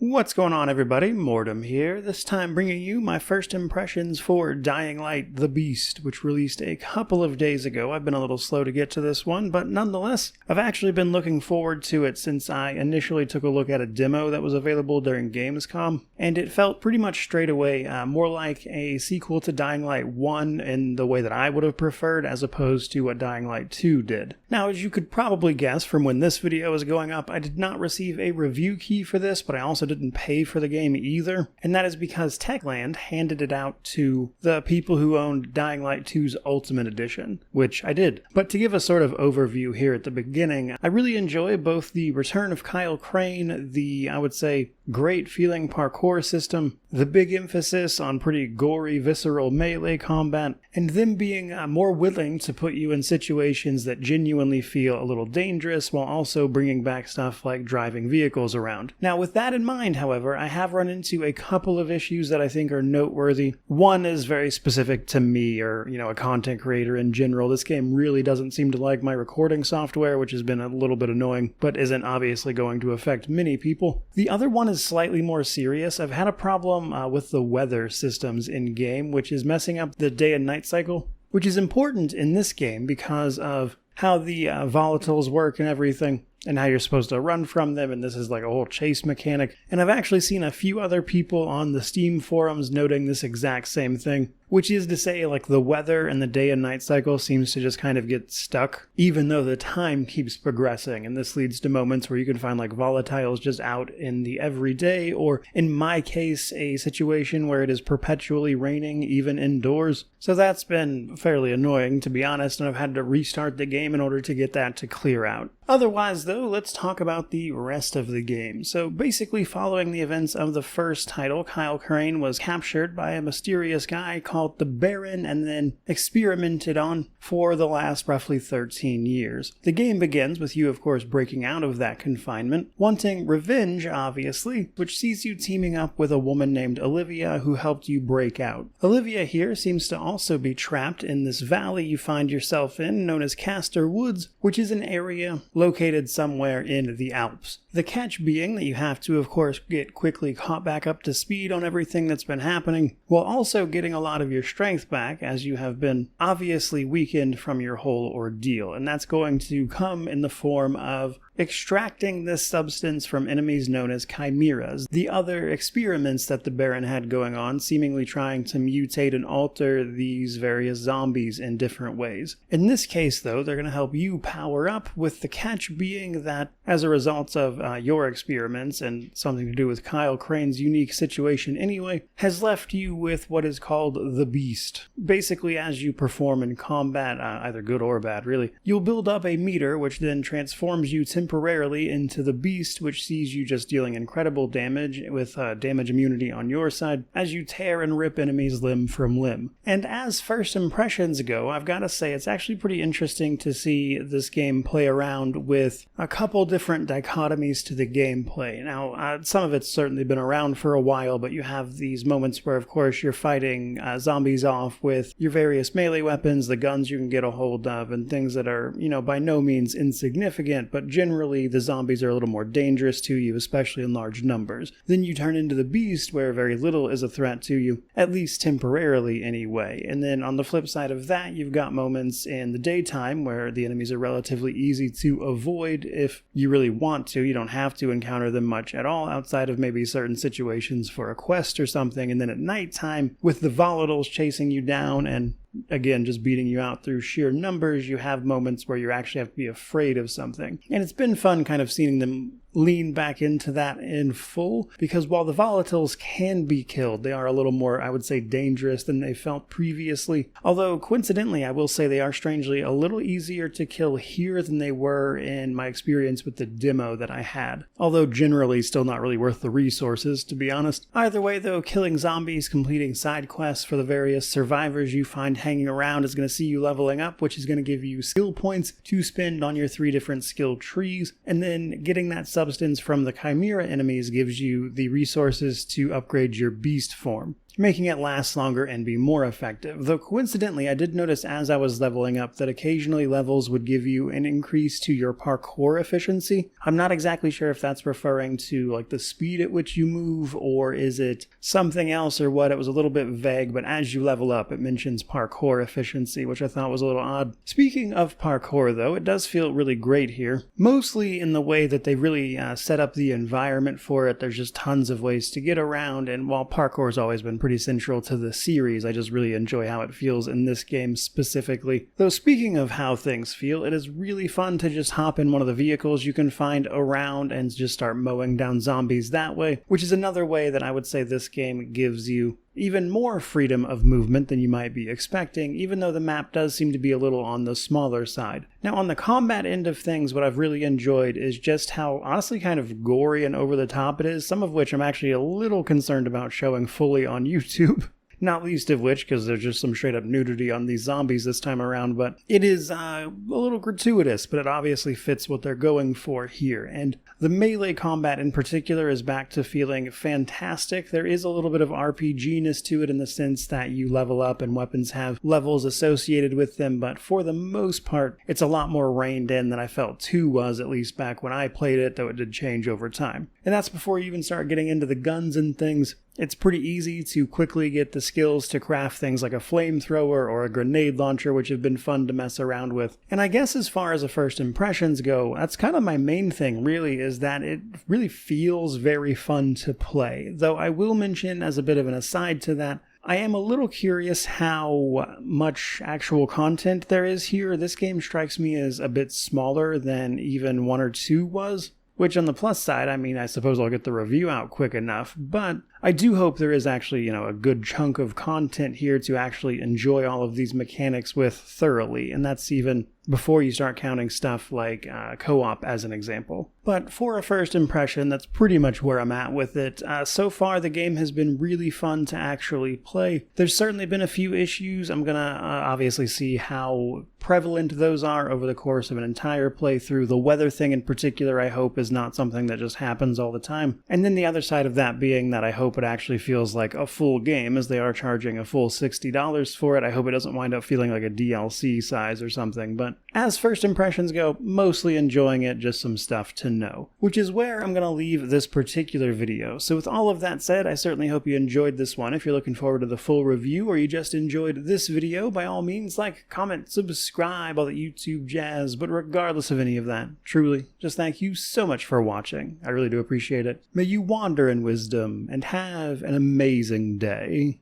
What's going on, everybody? Mortem here, this time bringing you my first impressions for Dying Light the Beast, which released a couple of days ago. I've been a little slow to get to this one, but nonetheless, I've actually been looking forward to it since I initially took a look at a demo that was available during Gamescom, and it felt pretty much straight away more like a sequel to Dying Light 1 in the way that I would have preferred, as opposed to what Dying Light 2 did. Now, as you could probably guess from when this video is going up, I did not receive a review key for this, but I also didn't pay for the game either, and that is because Techland handed it out to the people who owned Dying Light 2's Ultimate Edition, which I did. But to give a sort of overview here at the beginning, I really enjoy both the return of Kyle Crane, the, I would say, great feeling parkour system, the big emphasis on pretty gory, visceral melee combat, and them being more willing to put you in situations that genuinely feel a little dangerous while also bringing back stuff like driving vehicles around. Now, with that in mind, however, I have run into a couple of issues that I think are noteworthy. One is very specific to me, or, a content creator in general. This game really doesn't seem to like my recording software, which has been a little bit annoying, but isn't obviously going to affect many people. The other one is slightly more serious. I've had a problem with the weather systems in-game, which is messing up the day and night cycle, which is important in this game because of how the volatiles work and everything, and how you're supposed to run from them, and this is like a whole chase mechanic. And I've actually seen a few other people on the Steam forums noting this exact same thing, which is to say, like, the weather and the day and night cycle seems to just kind of get stuck, even though the time keeps progressing, and this leads to moments where you can find, like, volatiles just out in the everyday, or, in my case, a situation where it is perpetually raining, even indoors. So that's been fairly annoying, to be honest, and I've had to restart the game in order to get that to clear out. Otherwise, though, let's talk about the rest of the game. So basically, following the events of the first title, Kyle Crane was captured by a mysterious guy called the Baron and then experimented on for the last roughly 13 years. The game begins with you, of course, breaking out of that confinement, wanting revenge, obviously, which sees you teaming up with a woman named Olivia who helped you break out. Olivia here seems to also be trapped in this valley you find yourself in, known as Castor Woods, which is an area located somewhere in the Alps. The catch being that you have to, of course, get quickly caught back up to speed on everything that's been happening, while also getting a lot of your strength back, as you have been obviously weakened from your whole ordeal, and that's going to come in the form of extracting this substance from enemies known as chimeras, the other experiments that the Baron had going on, seemingly trying to mutate and alter these various zombies in different ways. In this case, though, they're going to help you power up, with the catch being that, as a result of your experiments, and something to do with Kyle Crane's unique situation anyway, has left you with what is called the Beast. Basically, as you perform in combat, either good or bad really, you'll build up a meter which then transforms you temporarily into the Beast, which sees you just dealing incredible damage with damage immunity on your side as you tear and rip enemies limb from limb. And as first impressions go, I've got to say it's actually pretty interesting to see this game play around with a couple different dichotomies to the gameplay. Now, some of it's certainly been around for a while, but you have these moments where, of course, you're fighting zombies off with your various melee weapons, the guns you can get a hold of, and things that are, by no means insignificant, but generally the zombies are a little more dangerous to you, especially in large numbers. Then you turn into the Beast, where very little is a threat to you, at least temporarily anyway. And then on the flip side of that, you've got moments in the daytime where the enemies are relatively easy to avoid if you really want to. You don't have to encounter them much at all outside of maybe certain situations for a quest or something. And then at nighttime, with the volatiles chasing you down and again, just beating you out through sheer numbers, you have moments where you actually have to be afraid of something. And it's been fun kind of seeing them lean back into that in full, because while the volatiles can be killed, they are a little more, I would say, dangerous than they felt previously. Although, coincidentally, I will say they are strangely a little easier to kill here than they were in my experience with the demo that I had. Although generally still not really worth the resources, to be honest. Either way, though, killing zombies, completing side quests for the various survivors you find hanging around is going to see you leveling up, which is going to give you skill points to spend on your 3 different skill trees, and then getting that substance from the chimera enemies gives you the resources to upgrade your beast form. making it last longer and be more effective. Though coincidentally, I did notice as I was leveling up that occasionally levels would give you an increase to your parkour efficiency. I'm not exactly sure if that's referring to like the speed at which you move, or is it something else or what. It was a little bit vague, but as you level up, it mentions parkour efficiency, which I thought was a little odd. Speaking of parkour though, it does feel really great here, mostly in the way that they really set up the environment for it. There's just tons of ways to get around, and while parkour's always been pretty central to the series, I just really enjoy how it feels in this game specifically. Though speaking of how things feel, it is really fun to just hop in one of the vehicles you can find around and just start mowing down zombies that way, which is another way that I would say this game gives you even more freedom of movement than you might be expecting, even though the map does seem to be a little on the smaller side. Now, on the combat end of things, what I've really enjoyed is just how honestly kind of gory and over the top it is, some of which I'm actually a little concerned about showing fully on YouTube. Not least of which, because there's just some straight up nudity on these zombies this time around, but it is a little gratuitous, but it obviously fits what they're going for here. And the melee combat in particular is back to feeling fantastic. There is a little bit of RPG-ness to it in the sense that you level up and weapons have levels associated with them, but for the most part, it's a lot more reined in than I felt 2 was, at least back when I played it, though it did change over time. And that's before you even start getting into the guns and things. It's pretty easy to quickly get the skills to craft things like a flamethrower or a grenade launcher, which have been fun to mess around with. And I guess as far as the first impressions go, that's kind of my main thing really, is that it really feels very fun to play. Though I will mention, as a bit of an aside to that, I am a little curious how much actual content there is here. This game strikes me as a bit smaller than even 1 or 2 was. Which on the plus side, I mean, I suppose I'll get the review out quick enough, but I do hope there is actually, a good chunk of content here to actually enjoy all of these mechanics with thoroughly, and that's even before you start counting stuff like co-op as an example. But for a first impression, that's pretty much where I'm at with it. So far, the game has been really fun to actually play. There's certainly been a few issues. I'm gonna obviously see how prevalent those are over the course of an entire playthrough. The weather thing in particular, I hope, is not something that just happens all the time. And then the other side of that being that I hope it actually feels like a full game, as they are charging a full $60 for it. I hope it doesn't wind up feeling like a DLC size or something, but as first impressions go, mostly enjoying it, just some stuff to know. Which is where I'm going to leave this particular video. So with all of that said, I certainly hope you enjoyed this one. If you're looking forward to the full review, or you just enjoyed this video, by all means, like, comment, subscribe, all that YouTube jazz. But regardless of any of that, truly, just thank you so much for watching. I really do appreciate it. May you wander in wisdom, and have an amazing day.